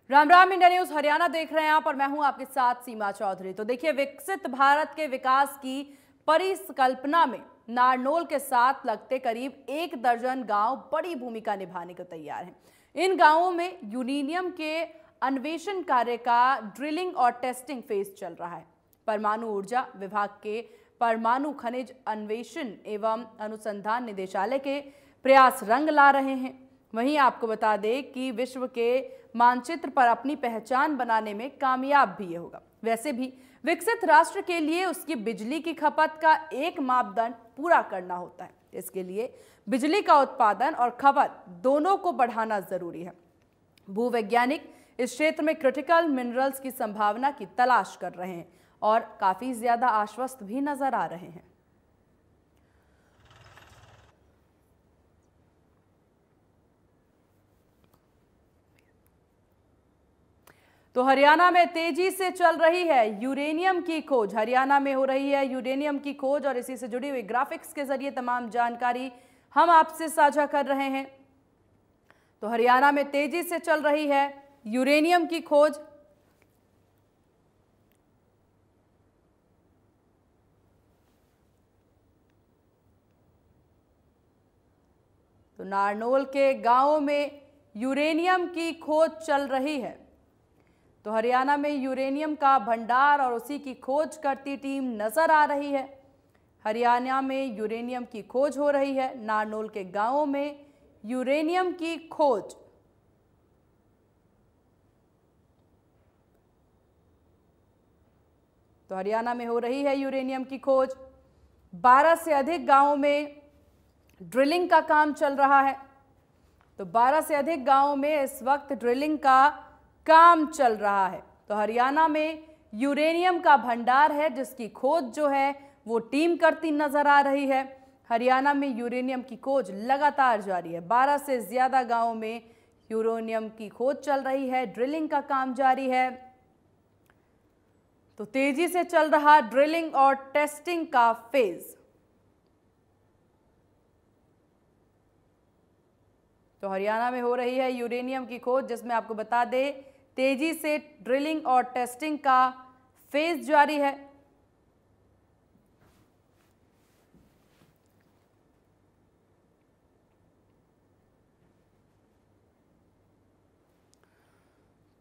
Ram Ram, India news Haryana देख रहे हैं आप और मैं हूं आपके साथ सीमा चौधरी। तो देखिए, विकसित भारत के विकास की परिकल्पना में नारनौल के साथ लगते करीब 1 दर्जन गांव बड़ी भूमिका निभाने को तैयार हैं। इन गांवों में यूरेनियम के अन्वेषण कार्य का ड्रिलिंग और टेस्टिंग फेज चल रहा है। परमाणु ऊर्जा विभाग के परमाणु खनिज अन्वेषण एवं अनुसंधान निदेशालय के प्रयास रंग ला रहे हैं। वहीं आपको बता दें कि विश्व के मानचित्र पर अपनी पहचान बनाने में कामयाब भी ये होगा। वैसे भी विकसित राष्ट्र के लिए उसकी बिजली की खपत का एक मापदंड पूरा करना होता है। इसके लिए बिजली का उत्पादन और खपत दोनों को बढ़ाना जरूरी है। भूवैज्ञानिक इस क्षेत्र में क्रिटिकल मिनरल्स की संभावना की तलाश कर रहे हैं और काफी ज्यादा आश्वस्त भी नजर आ रहे हैं। तो हरियाणा में तेजी से चल रही है यूरेनियम की खोज। हरियाणा में हो रही है यूरेनियम की खोज और इसी से जुड़ी हुई ग्राफिक्स के जरिए तमाम जानकारी हम आपसे साझा कर रहे हैं। तो हरियाणा में तेजी से चल रही है यूरेनियम की खोज। तो नारनौल के गांवों में यूरेनियम की खोज चल रही है। तो हरियाणा में यूरेनियम का भंडार और उसी की खोज करती टीम नजर आ रही है। हरियाणा में यूरेनियम की खोज हो रही है। नारनौल के गांवों में यूरेनियम की खोज। तो हरियाणा में हो रही है यूरेनियम की खोज। 12 से अधिक गांवों में ड्रिलिंग का काम चल रहा है। तो 12 से अधिक गांवों में इस वक्त ड्रिलिंग का काम चल रहा है। तो हरियाणा में यूरेनियम का भंडार है जिसकी खोज जो है वो टीम करती नजर आ रही है। हरियाणा में यूरेनियम की खोज लगातार जारी है। 12 से ज्यादा गांवों में यूरेनियम की खोज चल रही है, ड्रिलिंग का काम जारी है। तो तेजी से चल रहा ड्रिलिंग और टेस्टिंग का फेज। तो हरियाणा में हो रही है यूरेनियम की खोज जिसमें आपको बता दें तेजी से ड्रिलिंग और टेस्टिंग का फेज जारी है।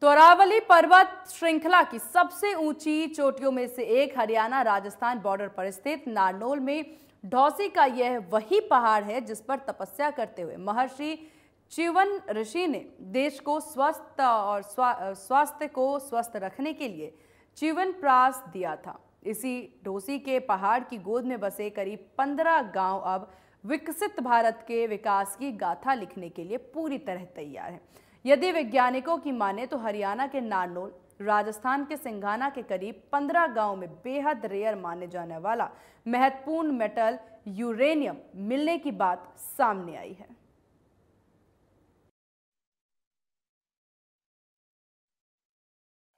तो अरावली पर्वत श्रृंखला की सबसे ऊंची चोटियों में से एक हरियाणा राजस्थान बॉर्डर पर स्थित नारनौल में ढौसी का यह वही पहाड़ है जिस पर तपस्या करते हुए महर्षि च्यवन ऋषि ने देश को स्वस्थ और स्वास्थ्य को स्वस्थ रखने के लिए च्यवनप्राश दिया था। इसी ढोसी के पहाड़ की गोद में बसे करीब 15 गांव अब विकसित भारत के विकास की गाथा लिखने के लिए पूरी तरह तैयार हैं। यदि वैज्ञानिकों की माने तो हरियाणा के नारनौल, राजस्थान के सिंघाना के करीब 15 गांव में बेहद रेयर माने जाने वाला महत्वपूर्ण मेटल यूरेनियम मिलने की बात सामने आई है।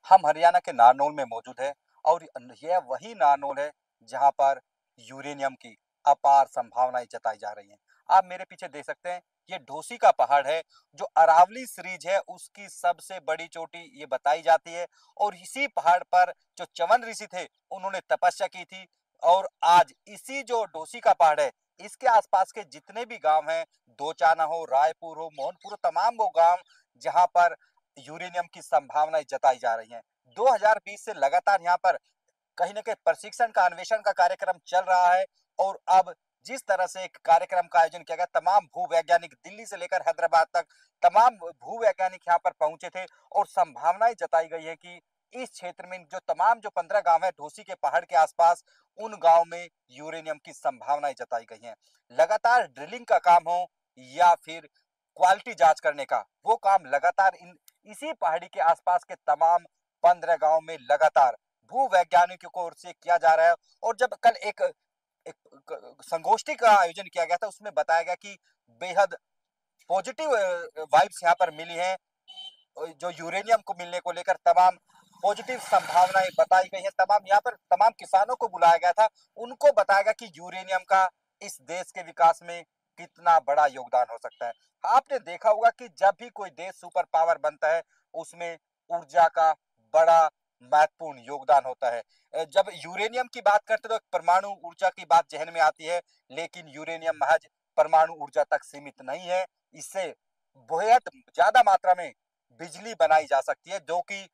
हम हरियाणा के नारनौल में मौजूद है और यह वही नारनौल है जहां पर यूरेनियम की अपार संभावनाएं जताई जा रही हैं। आप मेरे पीछे देख सकते हैं, ये ढोसी का पहाड़ है जो अरावली सीरीज है उसकी सबसे बड़ी चोटी ये बताई जाती है। और इसी पहाड़ पर जो च्यवन ऋषि थे उन्होंने तपस्या की थी। और आज इसी जो ढोसी का पहाड़ है इसके आसपास के जितने भी गांव हैं, दोचाना हो, रायपुर हो, मोहनपुर, तमाम वो गांव जहां पर यूरेनियम की संभावनाएं जताई जा रही हैं। 2020 से लगातार यहाँ पर कहीं ना कहीं प्रशिक्षण का अन्वेषण का कार्यक्रम चल रहा है। और अब जिस तरह से एक कार्यक्रम का आयोजन किया गया, तमाम भूवैज्ञानिक दिल्ली से लेकर हैदराबाद तक तमाम भूवैज्ञानिक यहाँ पर पहुंचे थे और संभावनाएं जताई गई है कि इस क्षेत्र में जो तमाम जो 15 गांव है ढोसी के पहाड़ के आसपास, उन गांव में यूरेनियम की संभावनाएं जताई गई हैं। लगातार ड्रिलिंग का काम हो या फिर क्वालिटी जांच करने का, वो काम लगातार इसी पहाड़ी के आसपास के तमाम 15 गांव में लगातार भूवैज्ञानिकों की ओर से किया जा रहा है। और जब कल एक संगोष्ठी का आयोजन किया गया था उसमें बताया गया कि बेहद पॉजिटिव वाइब्स यहाँ पर मिली हैं। जो यूरेनियम को मिलने को लेकर तमाम पॉजिटिव संभावनाएं बताई गई हैं। तमाम यहाँ पर तमाम किसानों को बुलाया गया था, उनको बताया गया कि यूरेनियम का इस देश के विकास में कितना बड़ा योगदान हो सकता है। आपने देखा होगा कि जब भी कोई देश सुपर पावर बनता है उसमें ऊर्जा का बड़ा महत्वपूर्ण योगदान होता है। जब यूरेनियम की बात करते हैं तो परमाणु ऊर्जा की बात जहन में आती है, लेकिन यूरेनियम महज परमाणु ऊर्जा तक सीमित नहीं है। इससे बेहद ज्यादा मात्रा में बिजली बनाई जा सकती है, जो कि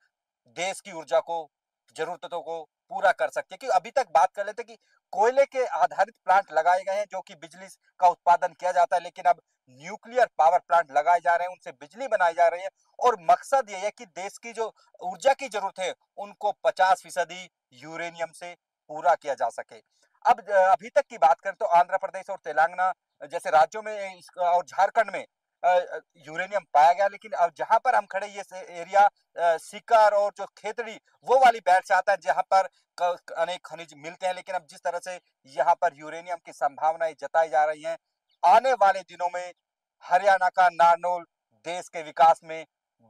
देश की ऊर्जा को, जरूरतों को पूरा कर सकती है। कि अभी तक बात कर लेते कि कोयले के आधारित प्लांट लगाए गए हैं जो कि बिजली का उत्पादन किया जाता है, लेकिन अब न्यूक्लियर पावर प्लांट लगाए जा रहे हैं, उनसे बिजली बनाई जा रही है और मकसद ये है कि देश की जो ऊर्जा की जरूरत है उनको 50% यूरेनियम से पूरा किया जा सके। अब अभी तक की बात करें तो आंध्र प्रदेश और तेलंगाना जैसे राज्यों में और झारखंड में यूरेनियम पाया गया, लेकिन अब जहां पर हम खड़े ये एरिया सीकर और जो खेतड़ी वो वाली बेल्ट से आता है जहां पर अनेक खनिज मिलते हैं। लेकिन अब जिस तरह से यहाँ पर यूरेनियम की संभावनाएं जताई जा रही हैं, आने वाले दिनों में हरियाणा का नारनौल देश के विकास में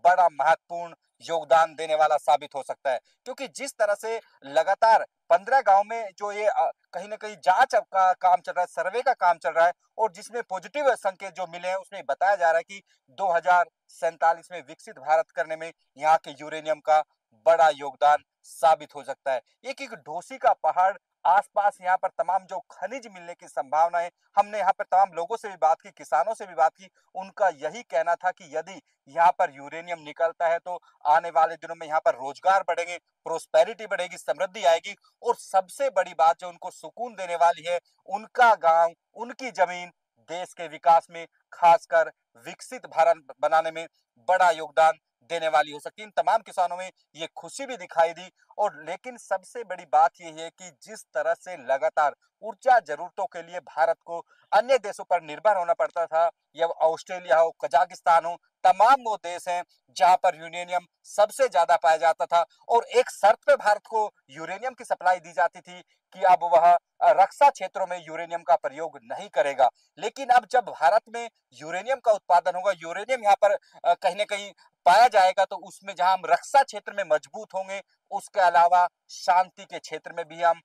बड़ा महत्वपूर्ण योगदान देने वाला साबित हो सकता है। क्योंकि जिस तरह से लगातार 15 गांव में जो ये कहीं ना कहीं जांच का काम चल रहा है, सर्वे का काम चल रहा है, और जिसमें पॉजिटिव संकेत जो मिले हैं उसमें बताया जा रहा है कि 2047 में विकसित भारत करने में यहाँ के यूरेनियम का बड़ा योगदान साबित हो सकता है। एक ढोसी का पहाड़ आसपास यहाँ पर तमाम जो खनिज मिलने की संभावना है, हमने यहाँ पर तमाम लोगों से भी बात की, किसानों से भी बात की, उनका यही कहना था कि यदि यहाँ पर यूरेनियम निकलता है तो आने वाले दिनों में यहाँ पर रोजगार बढ़ेंगे, प्रोस्पेरिटी बढ़ेगी, समृद्धि आएगी, और सबसे बड़ी बात जो उनको सुकून देने वाली है, उनका गांव, उनकी जमीन देश के विकास में, खासकर विकसित भारत बनाने में बड़ा योगदान देने वाली हो सकती है। इन तमाम किसानों में ये खुशी भी दिखाई दी। और लेकिन सबसे बड़ी बात यह है कि जिस तरह से लगातार ऊर्जा जरूरतों के लिए भारत को अन्य देशों पर निर्भर होना पड़ता था, या ऑस्ट्रेलिया हो, कजाकिस्तान हो, तमाम वो देश हैं जहां पर यूरेनियम सबसे ज्यादा पाया जाता था, और एक शर्त पे भारत को यूरेनियम की सप्लाई दी जाती थी कि अब वह रक्षा क्षेत्रों में यूरेनियम का प्रयोग नहीं करेगा। लेकिन अब जब भारत में यूरेनियम का उत्पादन होगा, यूरेनियम यहाँ पर कहीं ना कहीं पाया जाएगा, तो उसमें जहां हम रक्षा क्षेत्र में मजबूत होंगे, उसके अलावा शांति के क्षेत्र में भी हम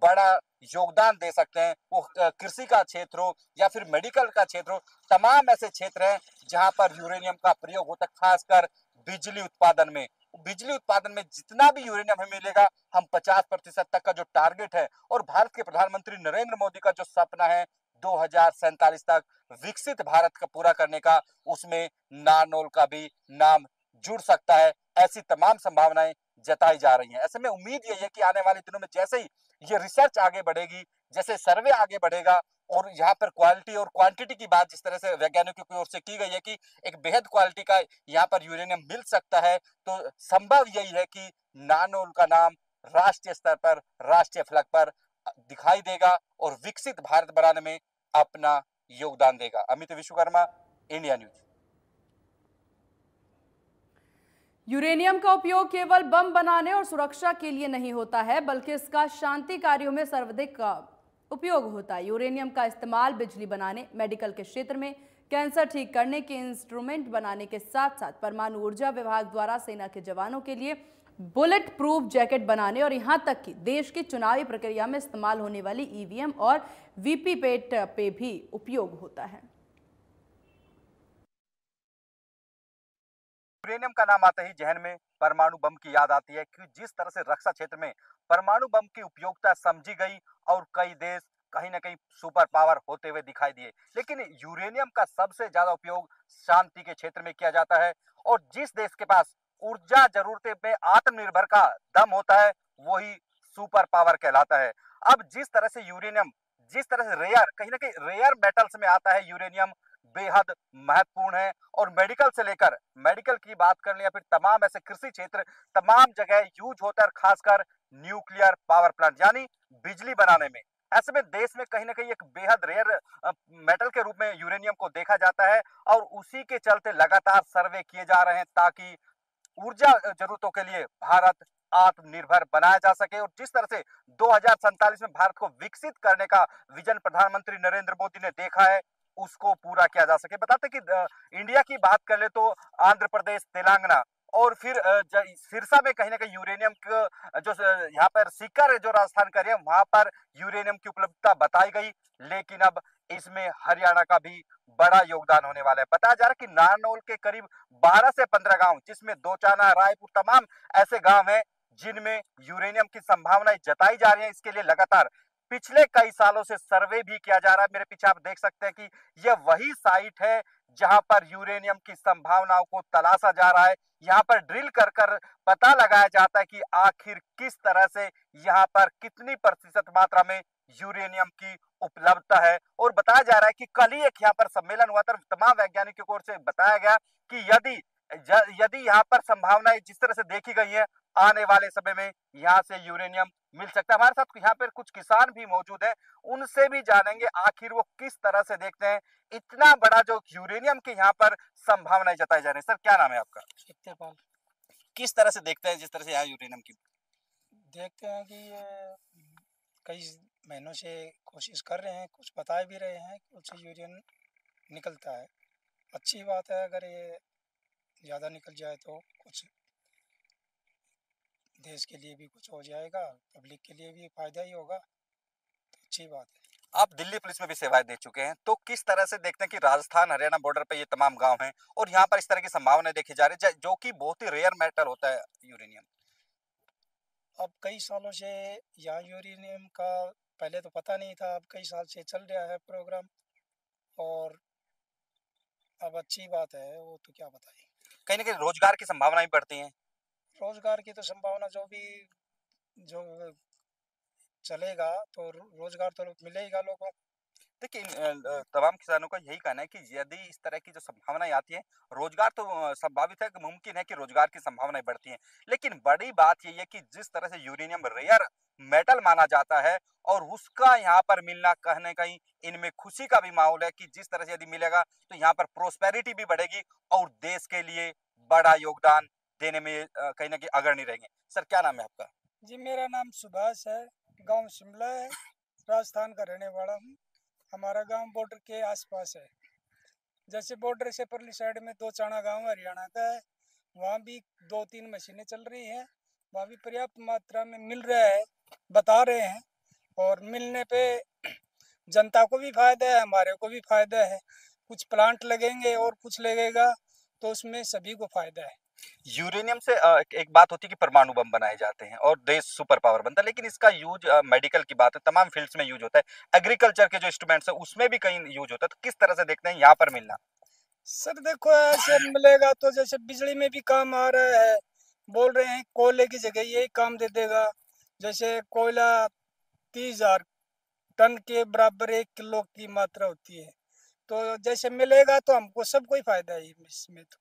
बड़ा योगदान दे सकते हैं। वो कृषि का क्षेत्र हो या फिर मेडिकल का क्षेत्र हो, तमाम ऐसे क्षेत्र हैं जहां पर यूरेनियम का प्रयोग होता है, खासकर बिजली उत्पादन में। बिजली उत्पादन में जितना भी यूरेनियम हमें मिलेगा, हम 50% तक का जो टारगेट है, और भारत के प्रधानमंत्री नरेंद्र मोदी का जो सपना है 2047 तक विकसित भारत का पूरा करने का, उसमें नारनौल का भी नाम जुड़ सकता है। ऐसी तमाम संभावनाएं जताई जा रही हैं। ऐसे में उम्मीद यही है कि आने वाले दिनों में जैसे ही ये रिसर्च आगे बढ़ेगी, जैसे सर्वे आगे बढ़ेगा, और यहाँ पर क्वालिटी और क्वांटिटी की बात जिस तरह से वैज्ञानिकों की ओर से की गई है कि एक बेहद क्वालिटी का यहाँ पर यूरेनियम मिल सकता है, तो संभव यही है कि नारनौल का नाम राष्ट्रीय स्तर पर, राष्ट्रीय फलक पर दिखाई देगा और विकसित भारत बनाने में अपना योगदान देगा। Amit Vishwakarma, India news. Uranium का उपयोग केवल बम बनाने और सुरक्षा के लिए नहीं होता है, बल्कि इसका शांति कार्यों में सर्वाधिक उपयोग होता है। यूरेनियम का इस्तेमाल बिजली बनाने, मेडिकल के क्षेत्र में, कैंसर ठीक करने के इंस्ट्रूमेंट बनाने के साथ साथ परमाणु ऊर्जा विभाग द्वारा सेना के जवानों के लिए बुलेट प्रूफ जैकेट बनाने और यहां तक कि देश की चुनावी प्रक्रिया में इस्तेमाल होने वाली ईवीएम और वीवीपैट पे भी उपयोग होता है। यूरेनियम का नाम आते ही जहन में परमाणु बम की याद आती है कि जिस तरह से रक्षा क्षेत्र में परमाणु बम की उपयोगिता समझी गई और कई देश कहीं ना कहीं सुपर पावर होते हुए दिखाई दिए, लेकिन यूरेनियम का सबसे ज्यादा उपयोग शांति के क्षेत्र में किया जाता है। और जिस देश के पास ऊर्जा जरूरतें में आत्मनिर्भर का दम होता है, वही सुपर पावर कहलाता है। अब जिस तरह से यूरेनियम, जिस तरह से रेयर, कहीं ना कहीं रेयर मेटल्स में आता है यूरेनियम, बेहद महत्वपूर्ण है। और मेडिकल से लेकर, मेडिकल की बात कर लें या फिर तमाम ऐसे कृषि क्षेत्र, तमाम जगह यूज होता है, खासकर न्यूक्लियर पावर प्लांट यानी बिजली बनाने में। ऐसे में देश में कहीं ना कहीं एक बेहद रेयर मेटल के रूप में यूरेनियम को देखा जाता है, और उसी के चलते लगातार सर्वे किए जा रहे हैं ताकि ऊर्जा जरूरतों के लिए भारत आत्मनिर्भर बनाया जा सके। और जिस तरह से 2047 में भारत को विकसित करने का विजन प्रधानमंत्री नरेंद्र मोदी ने देखा है, उसको पूरा किया जा सके। बताते कि इंडिया की बात कर ले तो आंध्र प्रदेश, तेलंगाना और फिर सिरसा में कहीं ना कहीं यूरेनियम जो यहाँ पर सीकर जो राजस्थान का है, वहां पर यूरेनियम की उपलब्धता बताई गई। लेकिन अब इसमें हरियाणा का भी बड़ा योगदान होने वाला है। बताया जा रहा है कि नारनौल के करीब 12 से 15 गांव, जिसमें दोचाना, रायपुर, तमाम ऐसे गांव हैं जिनमें यूरेनियम की संभावनाएं जताई जा रही है। इसके लिए लगातार पिछले कई सालों से सर्वे भी किया जा रहा है। मेरे पीछे आप देख सकते हैं कि यह वही साइट है जहां पर यूरेनियम की संभावनाओं को तलाशा जा रहा है। यहाँ पर ड्रिल कर कर पता लगाया जाता है कि आखिर किस तरह से यहाँ पर कितनी प्रतिशत मात्रा में यूरेनियम की उपलब्धता है। और बताया जा रहा है कि कल ही एक यहाँ पर सम्मेलन हुआ था, तमाम वैज्ञानिकों की ओर से बताया गया कि यदि यहाँ पर संभावनाएं जिस तरह से देखी गई है, आने वाले समय में यहाँ से यूरेनियम मिल सकता है। हमारे साथ यहाँ पर कुछ किसान भी मौजूद हैं, उनसे भी जानेंगे आखिर वो किस तरह से देखते हैं इतना बड़ा जो यूरेनियम की यहाँ पर संभावनाएं जताई जा रही है। सर, क्या नाम है आपका? सत्यपाल। किस तरह से देखते हैं जिस तरह से यहाँ यूरेनियम की? देखते हैं कि ये कई महीनों से कोशिश कर रहे हैं, कुछ बता भी रहे हैं कि उससे यूरेनियम निकलता है। अच्छी बात है, अगर ये ज़्यादा निकल जाए तो कुछ देश के लिए भी कुछ हो जाएगा, पब्लिक के लिए भी फायदा ही होगा, तो अच्छी बात है। आप दिल्ली पुलिस में भी सेवाएं दे चुके हैं, तो किस तरह से देखते हैं कि राजस्थान हरियाणा बॉर्डर पे ये तमाम गांव हैं और यहाँ पर इस तरह की संभावनाएं देखी जा रही है जो कि बहुत ही रेयर मेटल होता है यूरेनियम? अब कई सालों से यहाँ यूरेनियम का पहले तो पता नहीं था, अब कई साल से चल रहा है प्रोग्राम, और अब अच्छी बात है, वो तो क्या बताएं। कहीं ना कहीं रोजगार की संभावनाएं बढ़ती हैं। रोजगार की तो संभावना जो चलेगा तो रोजगार तो मिलेगा लोगों को। देखिए, तमाम किसानों का यही कहना है कि यदि इस तरह की जो संभावनाएं आती हैं, रोजगार तो संभावित है कि मुमकिन है कि रोजगार की संभावनाएं बढ़ती हैं, लेकिन बड़ी बात यही है कि जिस तरह से यूरेनियम रेयर मेटल माना जाता है और उसका यहाँ पर मिलना कहीं ना कहीं इनमें खुशी का भी माहौल है कि जिस तरह से यदि मिलेगा तो यहाँ पर प्रोस्पेरिटी भी बढ़ेगी और देश के लिए बड़ा योगदान देने में कहीं ना कहीं अग्रणी रहेंगे। सर, क्या नाम है आपका? जी, मेरा नाम सुभाष है, गांव शिमला है, राजस्थान का रहने वाला हूँ। हमारा गांव बॉर्डर के आसपास है। जैसे बॉर्डर से परली साइड में दोचाना गांव हरियाणा का है, वहाँ भी 2-3 मशीनें चल रही हैं, वहाँ भी पर्याप्त मात्रा में मिल रहा है, बता रहे हैं, और मिलने पे जनता को भी फायदा है, हमारे को भी फायदा है। कुछ प्लांट लगेंगे और कुछ लगेगा तो उसमें सभी को फायदा है। यूरेनियम से एक बात होती है कि परमाणु बम बनाए जाते हैं और देश सुपर पावर बनता है, लेकिन इसका यूज मेडिकल की बात है, तमाम फील्ड्स में यूज होता है। एग्रीकल्चर के जो इंस्ट्रूमेंट्स है उसमें भी कहीं यूज होता है, तो किस तरह से देखते हैं यहाँ पर मिलना? सर देखो, ऐसे मिलेगा तो जैसे बिजली में भी काम आ रहा है, बोल रहे हैं कोयले की जगह यही काम दे देगा। जैसे कोयला 30,000 टन के बराबर 1 किलो की मात्रा होती है, तो जैसे मिलेगा तो हमको सबको ही फायदा है इसमें। तो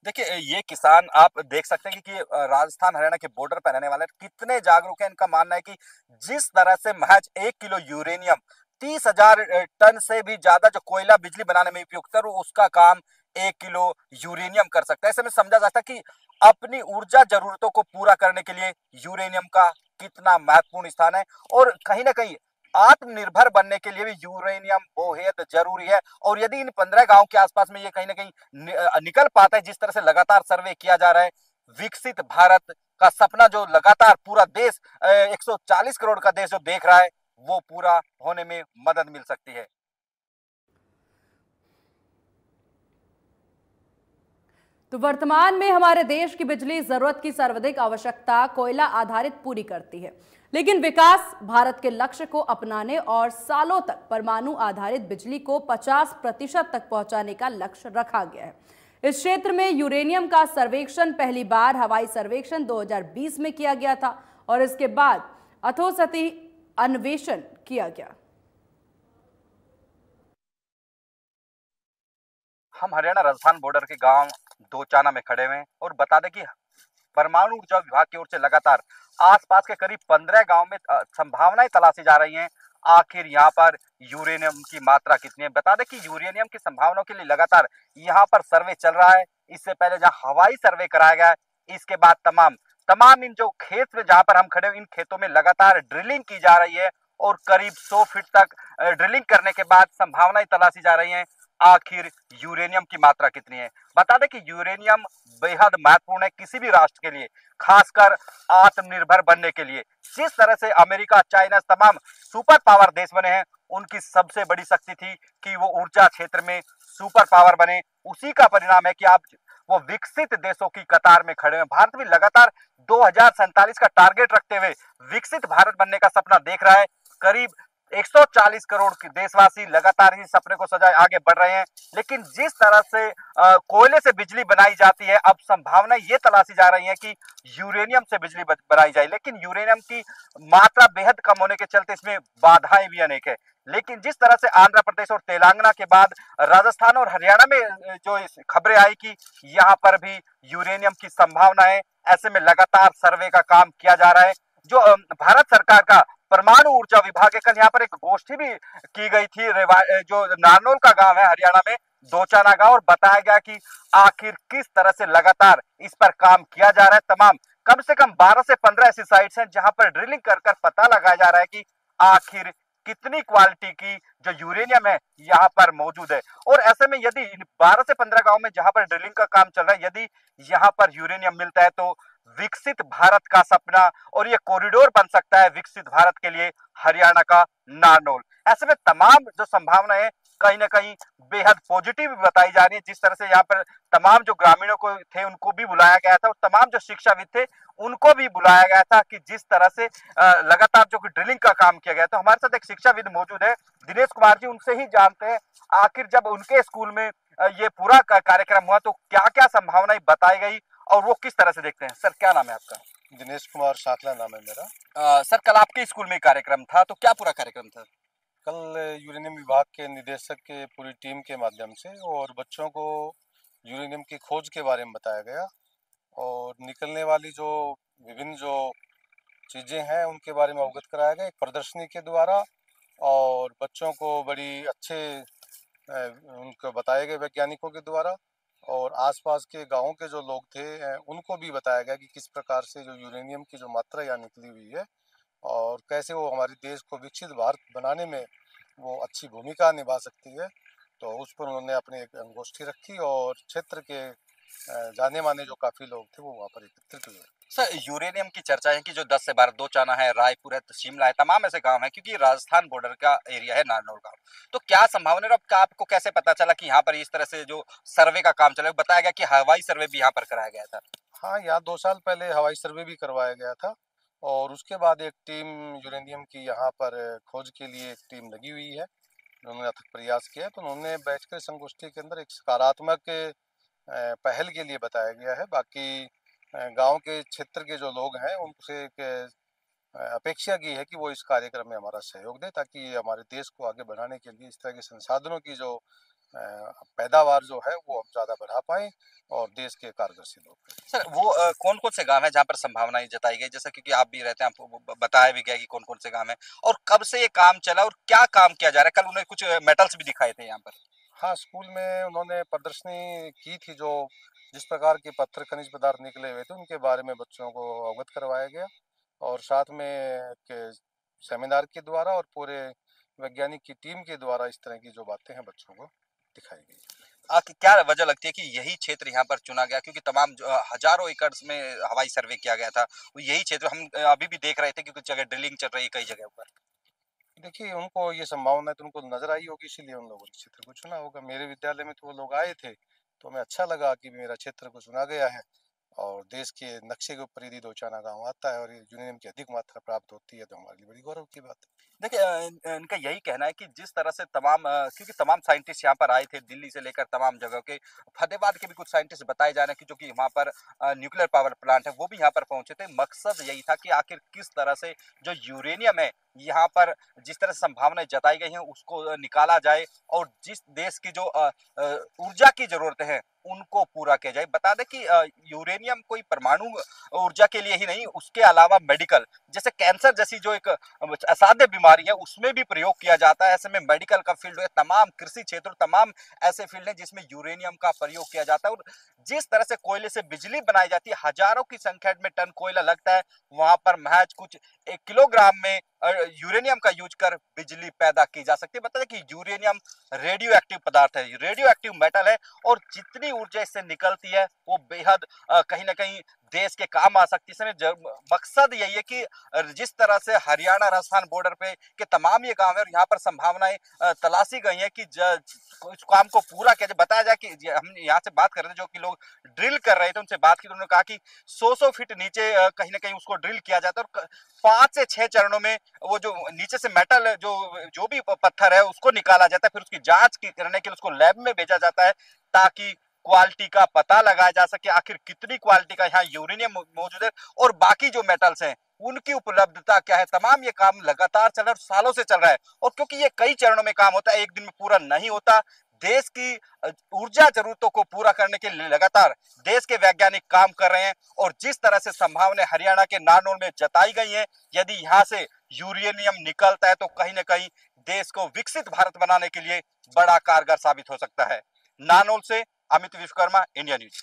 देखिए, ये किसान आप देख सकते हैं कि राजस्थान हरियाणा के बॉर्डर पर रहने वाले कितने जागरूक हैं। इनका मानना है कि जिस तरह से महज 1 किलो यूरेनियम 30,000 टन से भी ज्यादा जो कोयला बिजली बनाने में उपयुक्त है, उसका काम 1 किलो यूरेनियम कर सकता है। ऐसे में समझा जाता है कि अपनी ऊर्जा जरूरतों को पूरा करने के लिए यूरेनियम का कितना महत्वपूर्ण स्थान है और कहीं ना कहीं आत्मनिर्भर बनने के लिए भी यूरेनियम बेहद जरूरी है। और यदि इन 15 गांव के आसपास में ये कहीं ना कहीं निकल पाता है, जिस तरह से लगातार सर्वे किया जा रहा है, विकसित भारत का सपना जो लगातार पूरा देश 140 करोड़ का देश जो देख रहा है, वो पूरा होने में मदद मिल सकती है। तो वर्तमान में हमारे देश की बिजली जरूरत की सर्वाधिक आवश्यकता कोयला आधारित पूरी करती है, लेकिन विकास भारत के लक्ष्य को अपनाने और सालों तक परमाणु आधारित बिजली को 50% तक पहुंचाने का लक्ष्य रखा गया है। इस क्षेत्र में यूरेनियम का सर्वेक्षण पहली बार हवाई सर्वेक्षण 2020 में किया गया था और इसके बाद अथोसती अन्वेषण किया गया। हम हरियाणा राजस्थान बॉर्डर के गांव दोचाना में खड़े हुए हैं और बता दें कि परमाणु ऊर्जा विभाग की ओर से लगातार आसपास के करीब 15 गांव में संभावनाएं तलाशी जा रही हैं। आखिर यहाँ पर यूरेनियम की मात्रा कितनी है? बता दें कि यूरेनियम की संभावनाओं के लिए लगातार यहाँ पर सर्वे चल रहा है। इससे पहले जहाँ हवाई सर्वे कराया गया है, इसके बाद तमाम इन जो खेत में जहाँ पर हम खड़े हुए, इन खेतों में लगातार ड्रिलिंग की जा रही है और करीब 100 फीट तक ड्रिलिंग करने के बाद संभावनाएं तलाशी जा रही हैं आखिर यूरेनियम की मात्रा कितनी है। बता दें कि यूरेनियम बेहद महत्वपूर्ण है किसी भी राष्ट्र के लिए, खासकर आत्मनिर्भर बनने के लिए। जिस तरह से अमेरिका, चाइना, तमाम सुपर पावर देश बने हैं, उनकी सबसे बड़ी शक्ति थी कि वो ऊर्जा क्षेत्र में सुपर पावर बने। उसी का परिणाम है कि आप वो विकसित देशों की कतार में खड़े हैं। भारत भी लगातार 2047 का टारगेट रखते हुए विकसित भारत बनने का सपना देख रहा है। करीब 140 करोड़ के देशवासी लगातार इस सपने को सजाए आगे बढ़ रहे हैं। लेकिन जिस तरह से कोयले से बिजली बनाई जाती है, अब संभावना ये तलाशी जा रही है कि यूरेनियम से बिजली बनाई जाए, लेकिन यूरेनियम की मात्रा बेहद कम होने के चलते इसमें बाधाएं भी अनेक है। लेकिन जिस तरह से आंध्र प्रदेश और तेलंगाना के बाद राजस्थान और हरियाणा में जो खबरें आई कि यहाँ पर भी यूरेनियम की संभावना है, ऐसे में लगातार सर्वे का काम किया जा रहा है। जो भारत सरकार का परमाणु ऊर्जा विभाग है, कल यहाँ पर एक गोष्ठी भी की गई थी जो नारनौल का गांव है हरियाणा में, दोचाना गांव, और बताया गया कि आखिर किस तरह से लगातार इस पर काम किया जा रहा है। तमाम कम से कम 12 से 15 ऐसी साइट्स हैं जहां पर ड्रिलिंग कर कर पता लगाया जा रहा है कि आखिर कितनी क्वालिटी की जो यूरेनियम है यहाँ पर मौजूद है। और ऐसे में यदि 12 से 15 गांव में जहां पर ड्रिलिंग का काम चल रहा है, यदि यहाँ पर यूरेनियम मिलता है तो विकसित भारत का सपना और ये कॉरिडोर बन सकता है विकसित भारत के लिए हरियाणा का नारनौल। ऐसे में तमाम जो संभावनाएं कहीं ना कहीं बेहद पॉजिटिव बताई जा रही है। जिस तरह से यहाँ पर तमाम जो ग्रामीणों को थे उनको भी बुलाया गया था और तमाम जो शिक्षाविद थे उनको भी बुलाया गया था कि जिस तरह से लगातार जो ड्रिलिंग का काम किया गया। तो हमारे साथ एक शिक्षाविद मौजूद है, दिनेश कुमार जी, उनसे ही जानते हैं आखिर जब उनके स्कूल में ये पूरा कार्यक्रम हुआ तो क्या क्या संभावनाएं बताई गई और वो किस तरह से देखते हैं। सर क्या नाम है आपका? दिनेश कुमार साखला नाम है मेरा। सर कल आपके स्कूल में कार्यक्रम था, तो क्या पूरा कार्यक्रम था? कल यूरेनियम विभाग के निदेशक के पूरी टीम के माध्यम से और बच्चों को यूरेनियम की खोज के बारे में बताया गया और निकलने वाली जो विभिन्न जो चीज़ें हैं उनके बारे में अवगत कराया गया एक प्रदर्शनी के द्वारा, और बच्चों को बड़ी अच्छे उनको बताए गए वैज्ञानिकों के द्वारा, और आसपास के गांवों के जो लोग थे उनको भी बताया गया कि किस प्रकार से जो यूरेनियम की जो मात्रा यहाँ निकली हुई है और कैसे वो हमारे देश को विकसित भारत बनाने में वो अच्छी भूमिका निभा सकती है। तो उस पर उन्होंने अपनी एक गोष्ठी रखी और क्षेत्र के जाने माने जो काफ़ी लोग थे वो वहाँ पर एकत्रित हुए। सर यूरेनियम की चर्चा है कि जो 10 से 12 दोचाना है, रायपुर है, शिमला है, तमाम ऐसे गांव हैं क्योंकि राजस्थान बॉर्डर का एरिया है नारनौल गांव। तो क्या संभावना है, अब आपको कैसे पता चला कि यहाँ पर इस तरह से जो सर्वे का काम चला? बताया गया कि हवाई सर्वे भी यहाँ पर कराया गया था। हाँ, यहाँ 2 साल पहले हवाई सर्वे भी करवाया गया था और उसके बाद एक टीम यूरेनियम की यहाँ पर खोज के लिए एक टीम लगी हुई है। उन्होंने अथक प्रयास किया तो उन्होंने बैठकर संगोष्ठी के अंदर एक सकारात्मक पहल के लिए बताया गया है। बाकी गांव के क्षेत्र के जो लोग हैं उनसे एक अपेक्षा की है कि वो इस कार्यक्रम में हमारा सहयोग दें ताकि ये हमारे देश को आगे बढ़ाने के लिए इस तरह के संसाधनों की जो पैदावार जो है वो हम ज़्यादा बढ़ा पाएँ और देश के कारगर सिद्ध हो पाएँ। सर वो कौन कौन से गांव है जहाँ पर संभावनाएं जताई गई, जैसा क्योंकि आप भी रहते हैं, आपको बताया भी गया कि कौन कौन से गांव है और कब से ये काम चला और क्या काम किया जा रहा है? कल उन्होंने कुछ मेटल्स भी दिखाए थे यहाँ पर। हाँ, स्कूल में उन्होंने प्रदर्शनी की थी जो जिस प्रकार के पत्थर खनिज पदार्थ निकले हुए थे उनके बारे में बच्चों को अवगत करवाया गया और साथ में के सेमिनार के द्वारा और पूरे वैज्ञानिक की टीम के द्वारा इस तरह की जो बातें हैं बच्चों को दिखाई गई। क्या वजह लगती है कि यही क्षेत्र यहाँ पर चुना गया? क्योंकि तमाम हजारों एकड़ में हवाई सर्वे किया गया था, यही क्षेत्र हम अभी भी देख रहे थे कि कुछ जगह ड्रिलिंग चल रही है कई जगह पर। देखिए उनको ये संभावना तो उनको नजर आई होगी इसलिए उन लोगों ने क्षेत्र को चुना होगा। मेरे विद्यालय में तो वो लोग आए थे तो हमें अच्छा लगा कि मेरा क्षेत्र को चुना गया है और देश के नक्शे के ऊपर यदि दोचाना गाँव आता है और यूरेनियम की अधिक मात्रा प्राप्त होती है तो हमारे लिए बड़ी गौरव की बात है। देखिए इनका यही कहना है कि जिस तरह से तमाम क्योंकि तमाम साइंटिस्ट यहाँ पर आए थे दिल्ली से लेकर तमाम जगह के, फतेहाबाद के भी कुछ साइंटिस्ट बताए जा रहे हैं कि जो कि वहाँ पर न्यूक्लियर पावर प्लांट है वो भी यहाँ पर पहुंचे थे। मकसद यही था कि आखिर किस तरह से जो यूरेनियम है यहाँ पर जिस तरह से संभावनाएं जताई गई हैं उसको निकाला जाए और जिस देश की जो ऊर्जा की जरूरत है उनको पूरा किया जाए। बता दें कि यूरेनियम कोई परमाणु ऊर्जा के लिए ही नहीं, उसके अलावा मेडिकल जैसे कैंसर जैसी जो एक असाध्य बीमारी है उसमें भी प्रयोग किया जाता है। ऐसे में मेडिकल का फील्ड है, तमाम कृषि क्षेत्र, तमाम ऐसे फील्ड हैं जिसमें यूरेनियम का प्रयोग किया जाता है। और जिस तरह से कोयले से बिजली बनाई जाती है, हजारों की संख्या में टन कोयला लगता है, वहां पर महज कुछ 1 किलोग्राम में यूरेनियम का यूज कर बिजली पैदा की जा सकती है। बता दें कि यूरेनियम रेडियो एक्टिव पदार्थ है, रेडियो एक्टिव मेटल है और जितनी ऊर्जा इससे निकलती है वो बेहद कहीं ना कहीं देश के काम आ सकती है। मकसद यही है कि जिस तरह से हरियाणा राजस्थान बॉर्डर पे के तमाम ये गांव है और यहाँ पर संभावनाएं तलाशी गई है कि इस काम को पूरा किया जाए। बताया जाए कि हम यहाँ से बात कर रहे थे, जो कि लोग ड्रिल कर रहे थे, उनसे बात की तो उन्होंने कहा कि 100 फीट नीचे कहीं ना कहीं उसको ड्रिल किया जाता है और 5 से 6 चरणों में वो जो नीचे से मेटल जो भी पत्थर है उसको निकाला जाता है, फिर उसकी जांच करने के लिए उसको लैब में भेजा जाता है ताकि क्वालिटी का पता लगाया जा सके, आखिर कितनी क्वालिटी का यहाँ यूरेनियम मौजूद है और बाकी जो मेटल्स हैं उनकी उपलब्धता क्या है। तमाम ये काम लगातार चल रहा है, सालों से चल रहा है और क्योंकि ये कई चरणों में काम होता है, एक दिन में पूरा नहीं होता। देश की ऊर्जा जरूरतों को पूरा करने के लिए लगातार देश के वैज्ञानिक काम कर रहे हैं और जिस तरह से संभावनाएं हरियाणा के नारनौल में जताई गई हैं, यदि यहाँ से यूरेनियम निकलता है तो कहीं ना कहीं देश को विकसित भारत बनाने के लिए बड़ा कारगर साबित हो सकता है। नारनौल से अमित विश्वकर्मा, इंडिया न्यूज।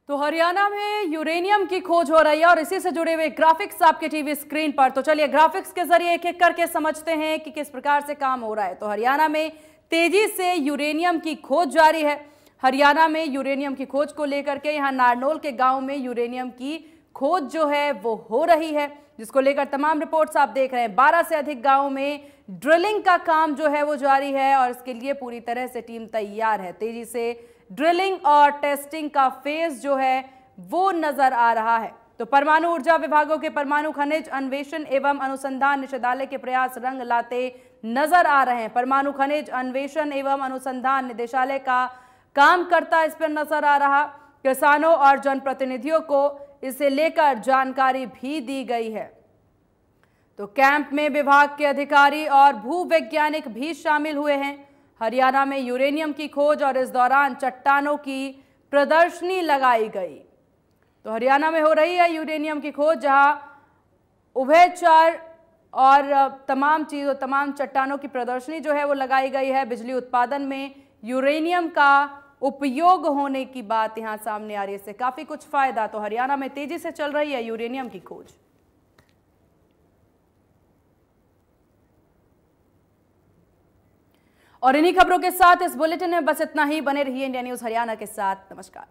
तो हरियाणा में यूरेनियम की खोज हो रही है और इसी से जुड़े हुए ग्राफिक्स आपके टीवी स्क्रीन पर। तो चलिए ग्राफिक्स के जरिए एक एक करके समझते हैं कि किस प्रकार से काम हो रहा है। तो हरियाणा में तेजी से यूरेनियम की खोज जारी है। हरियाणा में यूरेनियम की खोज को लेकर के यहाँ नारनौल के गांव में यूरेनियम की खोज जो है वो हो रही है, जिसको लेकर तमाम रिपोर्ट्स आप देख रहे हैं। 12 से अधिक गांवों में ड्रिलिंग का काम जो है वो जारी है और इसके लिए पूरी तरह से टीम तैयार है। तेजी से ड्रिलिंग और टेस्टिंग का फेज जो है वो नजर आ रहा है। तो परमाणु ऊर्जा विभागों के परमाणु खनिज अन्वेषण एवं अनुसंधान निदेशालय के प्रयास रंग लाते नजर आ रहे हैं। परमाणु खनिज अन्वेषण एवं अनुसंधान निदेशालय का काम करता इस पर नजर आ रहा। किसानों और जनप्रतिनिधियों को इसे लेकर जानकारी भी दी गई है। तो कैंप में विभाग के अधिकारी और भूवैज्ञानिक भी शामिल हुए हैं। हरियाणा में यूरेनियम की खोज और इस दौरान चट्टानों की प्रदर्शनी लगाई गई। तो हरियाणा में हो रही है यूरेनियम की खोज, जहां उभयचर और तमाम चट्टानों की प्रदर्शनी जो है वो लगाई गई है। बिजली उत्पादन में यूरेनियम का उपयोग होने की बात यहां सामने आ रही है। इससे काफी कुछ फायदा। तो हरियाणा में तेजी से चल रही है यूरेनियम की खोज। और इन्हीं खबरों के साथ इस बुलेटिन में बस इतना ही। बने रहिए इंडिया न्यूज हरियाणा के साथ। नमस्कार।